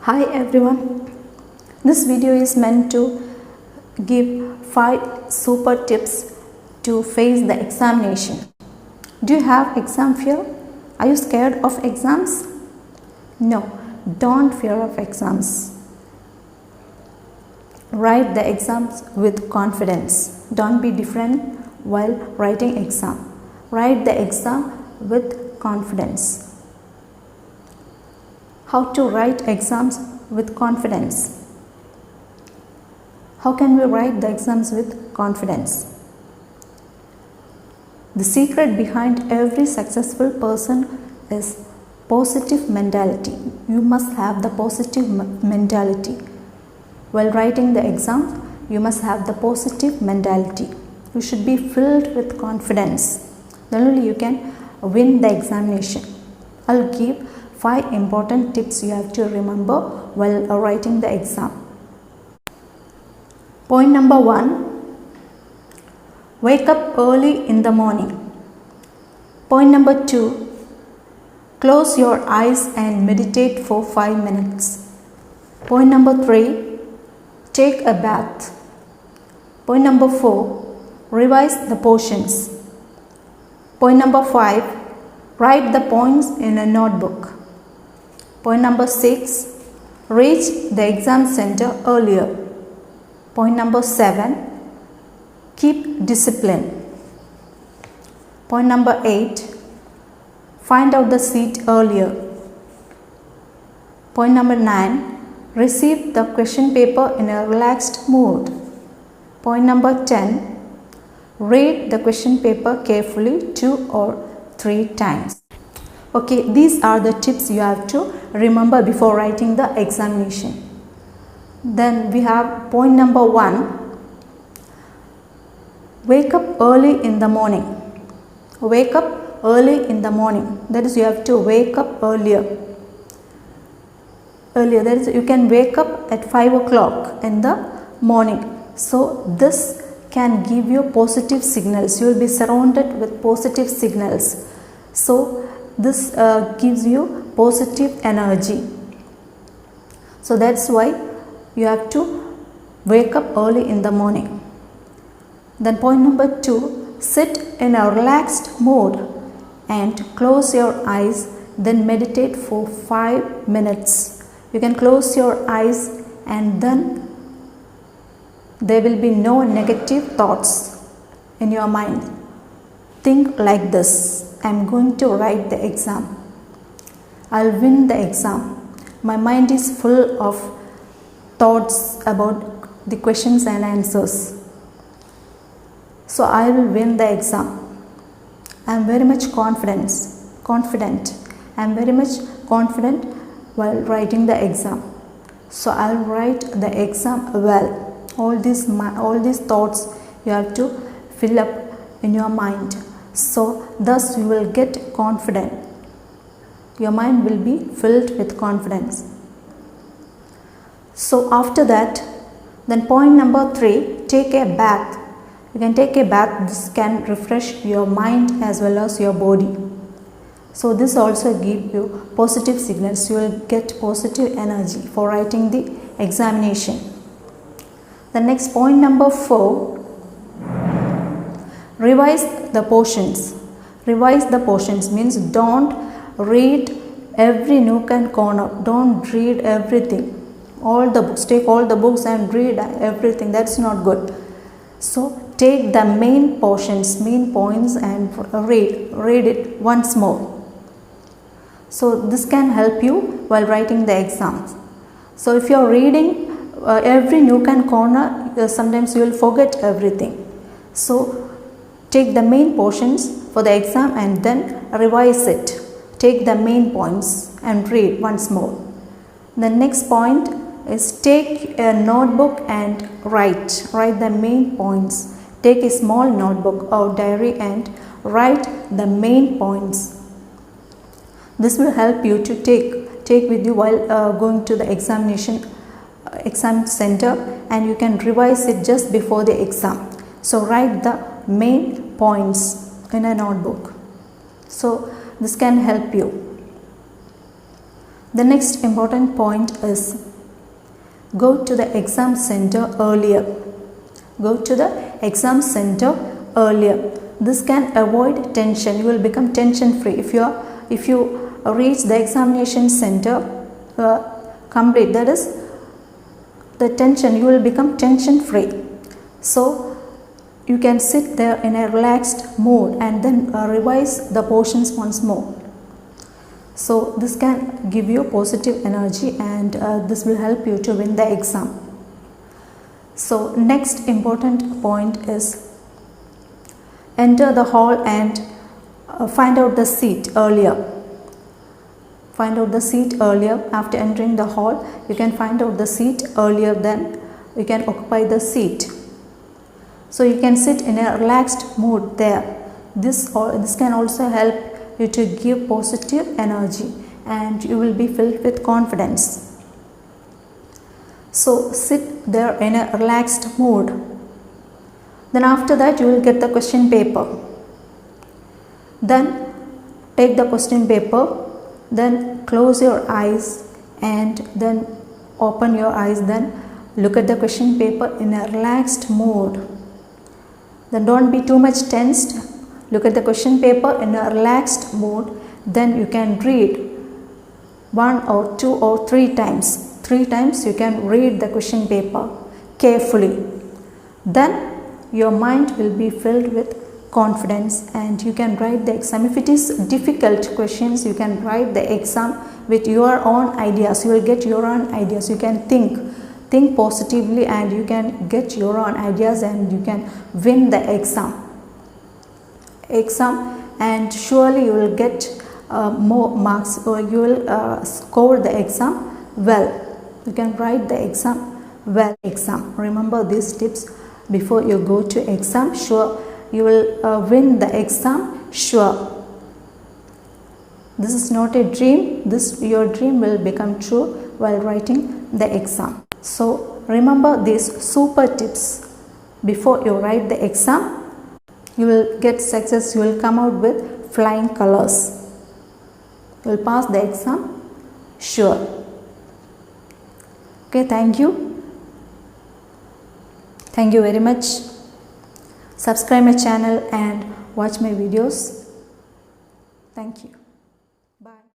Hi everyone, this video is meant to give 5 super tips to face the examination. Do you have exam fear? Are you scared of exams? No, don't fear of exams. Write the exams with confidence. Don't be different while writing exam. Write the exam with confidence. How to write exams with confidence? How can we write the exams with confidence? The secret behind every successful person is positive mentality. You must have the positive mentality. While writing the exam, you must have the positive mentality. You should be filled with confidence. Then only you can win the examination. I'll give 5 important tips you have to remember while writing the exam. Point number 1. Wake up early in the morning. Point number 2. Close your eyes and meditate for 5 minutes. Point number 3. Take a bath. Point number 4. Revise the portions. Point number 5. Write the points in a notebook. Point number 6. Reach the exam center earlier. Point number 7. Keep discipline. Point number 8. Find out the seat earlier. Point number 9. Receive the question paper in a relaxed mood. Point number 10. Read the question paper carefully 2 or 3 times. Okay, these are the tips you have to remember before writing the examination. Then we have point number 1. Wake up early in the morning. Wake up early in the morning. That is, you have to wake up earlier. That is, you can wake up at 5 o'clock in the morning. So this can give you positive signals. You will be surrounded with positive signals. So this gives you positive energy. So that's why you have to wake up early in the morning. Then point number 2, sit in a relaxed mode and close your eyes, then meditate for 5 minutes. You can close your eyes and then there will be no negative thoughts in your mind. Think like this: I am going to write the exam. I'll win the exam. My mind is full of thoughts about the questions and answers. So I will win the exam. I am very much confident. I am very much confident while writing the exam. So I'll write the exam well. All these thoughts you have to fill up in your mind. So thus you will get confident. Your mind will be filled with confidence. So after that, then point number 3, take a bath. You can take a bath. This can refresh your mind as well as your body. So this also gives you positive signals. You will get positive energy for writing the examination. The next point number 4. Revise the portions. Revise the portions means don't read every nook and corner. Don't read everything. All the books. Take all the books and read everything. That's not good. So take the main portions, main points and read it once more. So this can help you while writing the exams. So if you are reading every nook and corner, sometimes you will forget everything. So take the main portions for the exam and then revise it. Take the main points and read once more. The next point is take a notebook and write the main points. Take a small notebook or diary and write the main points. This will help you to take with you while going to the exam center, and you can revise it just before the exam. So write the main points in a notebook. So this can help you. The next important point is go to the exam center earlier. Go to the exam center earlier. This can avoid tension. You will become tension free if you reach the examination center complete. That is the tension. You will become tension free. So you can sit there in a relaxed mood and then revise the portions once more. So this can give you positive energy, and this will help you to win the exam. So next important point is enter the hall and find out the seat earlier. Find out the seat earlier. After entering the hall, you can find out the seat earlier, then you can occupy the seat. So you can sit in a relaxed mood there. This can also help you to give positive energy, and you will be filled with confidence. So sit there in a relaxed mood. Then after that you will get the question paper. Then take the question paper, then close your eyes and then open your eyes, then look at the question paper in a relaxed mood. Then don't be too much tensed. Look at the question paper in a relaxed mood. Then you can read 1 or 2 or 3 times. 3 times you can read the question paper carefully. Then your mind will be filled with confidence and you can write the exam. If it is difficult questions, you can write the exam with your own ideas. You will get your own ideas. You can think positively and you can get your own ideas and you can win the exam, and surely you will get more marks, or you will score the exam well. You can write the exam well. Remember these tips before you go to exam. Sure, you will win the exam, sure. This is not a dream. Your dream will become true while writing the exam. So remember these super tips before you write the exam. You will get success. You will come out with flying colors. You will pass the exam, sure. Okay, thank you. Thank you very much. Subscribe my channel and watch my videos. Thank you.